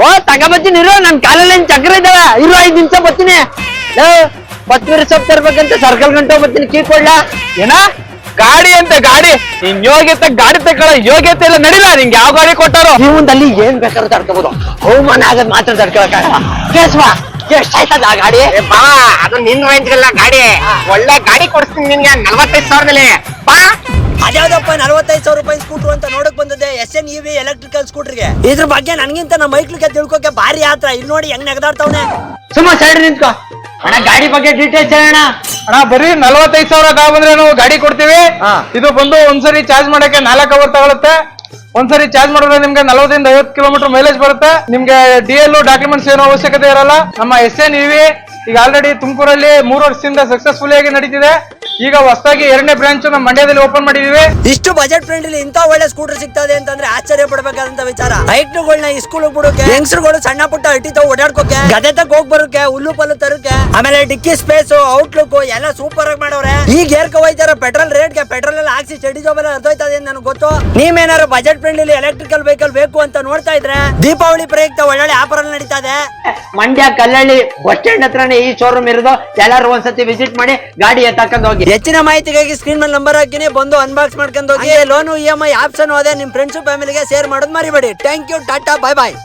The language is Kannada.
ಓ ತಗೋಬತ್ತೀನಿ ಇರೋ, ನನ್ ಕಾಲಲ್ಲಿ ಚಕ್ರ ಇದಾವ, ಇರೋ 5 ನಿಮಿಷ ಬರ್ತೀನಿ. ಕೊತ್ತಂಬರಿ ಸೊಪ್ಪು ತರ್ಬೇಕಂತ ಸರ್ಕಲ್ ಗಂಟೆ ಬರ್ತೀನಿ, ಕೀ ಕೊಡ್ಲಾ? ಏನ ಗಾಡಿ ಅಂತ ಗಾಡಿ, ನಿನ್ ಯೋಗ್ಯತೆ ಗಾಡಿ ತಗೊಳ್ಳೋ ಯೋಗ್ಯತೆ ಇಲ್ಲ, ನಡಿಲ್ಲ. ನಿಂಗೆ ಯಾವ ಗಾಡಿ ಕೊಟ್ಟಾರೋ? ಜೀವನದಲ್ಲಿ ಏನ್ ಬೇಕಾದ್ರೂ ತಡ್ಕೋಬಹುದು, ಅವಮಾನ ಆಗದ್ ಮಾತ್ರ ತಡ್ಕೊಳಕ್ಕಾಗಲ್ಲ. ಕೇಸ್ವಾ ಎಷ್ಟಾಯ್ತದ ಆ ಗಾಡಿ? ಬಾ, ಅದು ನಿನ್ ರೇಂಜ್ಗೆಲ್ಲ ಗಾಡಿ. ಒಳ್ಳೆ ಗಾಡಿ ಕೊಡಿಸ್ತೀನಿ ನಿನ್ಗೆ 45,000ದಲ್ಲಿ. ಬಾ. ಅದ್ಯಾವ್ದಪ್ಪ 45,000 ರೂಪಾಯಿ ಸ್ಕೂಟರ್ ಅಂತ ನೋಡಕ್ ಬಂದಿದೆ, SNEV ಎಲೆಕ್ಟ್ರಿಕಲ್ ಸ್ಕೂಟರ್ಗೆ. ಇದ್ರ ಬಗ್ಗೆ ನನ್ಗಿಂತ ನಮ್ಮ ಮೈಕ್ಳಿಗೆ ತಿಳ್ಕೊಕೆ ಭಾರಿ ಆತ್ರ. ಇಲ್ಲಿ ನೋಡಿ ಹೆಂಗ್ ನೆಗದಾಡ್ತಾವನೆ. ಸುಮ್ಮ ಸೈಡ್ ನಿಂತ್ಕೋ ಅಣ್ಣ, ಗಾಡಿ ಬಗ್ಗೆ ಡೀಟೇಲ್ಸ್ ಹೇಳೋಣ. ಅಣ್ಣ ಬರೀ 45,000 ಬಂದ್ರೆ ನಾವು ಗಾಡಿ ಕೊಡ್ತೀವಿ. ಇದು ಬಂದು ಒಂದ್ಸರಿ ಚಾರ್ಜ್ ಮಾಡಕ್ಕೆ 4 ಅವರ್ ತಗೊಳುತ್ತೆ. ಒಂದ್ಸರಿ ಚಾರ್ಜ್ ಮಾಡಿದ್ರೆ ನಿಮ್ಗೆ 40 ಇಂದ 50 ಕಿಲೋಮೀಟರ್ ಮೈಲೇಜ್ ಬರುತ್ತೆ. ನಿಮ್ಗೆ DL ಡಾಕ್ಯುಮೆಂಟ್ಸ್ ಏನೋ ಅವಶ್ಯಕತೆ ಇರಲ್ಲ. ನಮ್ಮ SNEV ಈಗ ಆಲ್ರೆಡಿ ತುಮಕೂರಲ್ಲಿ 3 ವರ್ಷದಿಂದ ಸಕ್ಸಸ್ಫುಲ್ ಆಗಿ ನಡೀತಿದೆ. ಈಗ ಹೊಸದಾಗಿ 2ನೇ ಬ್ರಾಂಚ್ ನಮ್ಮ ಮಂಡ್ಯದಲ್ಲಿ ಓಪನ್ ಮಾಡಿದೀವಿ. ಇಷ್ಟು ಬಜೆಟ್ ಫ್ರೆಂಡ್ಲಿ ಇಂತ ಒಳ್ಳೆ ಸ್ಕೂಟರ್ ಸಿಗ್ತದೆ ಅಂತಂದ್ರೆ ಆಶ್ಚರ್ಯ ಪಡಬೇಕಾದಂತ ವಿಚಾರ. ಹೈಕ್ಳುಗಳನ್ನ ಸ್ಕೂಲ್ ಬಿಡೋಕೆ, ಯಂಗ್ಸ್ಟರ್ಗಳು ಸಣ್ಣ ಪುಟ್ಟ ಅಟ್ಟಿತಾವ್ ಓಡಾಡ್ಕೋಕೆ, ಗದೆ ತಕ್ ಹೋಗ್ ಬರೋಕೆ, ಹುಲ್ಲು ಪಲ್ಲು ತರಕ್ಕೆ, ಆಮೇಲೆ ಡಿಕ್ಕಿ ಸ್ಪೇಸ್, ಔಟ್ಲುಕ್ ಎಲ್ಲ ಸೂಪರ್ ಆಗಿ ಮಾಡವ್ರೆ. ಈಗ ಏರ್ಕ ಹೋಯ್ತಾರ ಪೆಟ್ರೋಲ್ ರೇಟ್ಗೆ, ಪೆಟ್ರೋಲ್ ಎಲ್ಲ ಹಾಕ್ಸಿ ಚಡಿ ಜಾಬ್ ಎಲ್ಲ ಅರ್ಧೋಯ್ತದೆ ಅಂತ ನನಗೆ ಗೊತ್ತು. ನೀವೇನಾರು ಬಜೆಟ್ ಫ್ರೆಂಡ್ಲಿ ಎಲೆಕ್ಟ್ರಿಕಲ್ ವೆಹಿಕಲ್ ಬೇಕು ಅಂತ ನೋಡ್ತಾ ಇದ್ರೆ ದೀಪಾವಳಿ ಪ್ರಯುಕ್ತ ಒಳ್ಳೊಳ್ಳೆ ಆಫರ್ ಅಲ್ಲಿ ನಡೀತಾ ಇದೆ. ಮಂಡ್ಯ ಕಲ್ಲಳ್ಳಿ ಬಸ್ ಸ್ಟ್ಯಾಂಡ್ ಹತ್ರನೇ ಈ ಶೋರೂಮ್ ಇರೋದು. ಎಲ್ಲರೂ ಒಂದ್ಸತಿ ವಿಸಿಟ್ ಮಾಡಿ ಗಾಡಿ ಎತ್ತಾಕೊಂಡ್ ಹೋಗಿ. ಹೆಚ್ಚಿನ ಮಾಹಿತಿಗಾಗಿ ಸ್ಕ್ರೀನ್ ಮೇಲೆ ನಂಬರ್ ಹಾಕಿನಿ, ಬಂದು ಅನ್ಬಾಕ್ಸ್ ಮಾಡ್ಕೊಂಡು ಹೋಗಿ. ಲೋನು EMI ಆಪ್ಷನ್ ಅದೇ. ನಿಮ್ ಫ್ರೆಂಡ್ಸ್ ಫ್ಯಾಮಿಲಿಗೆ ಶೇರ್ ಮಾಡೋದು ಮರಿಬೇಡಿ. Thank you, tata, bye bye.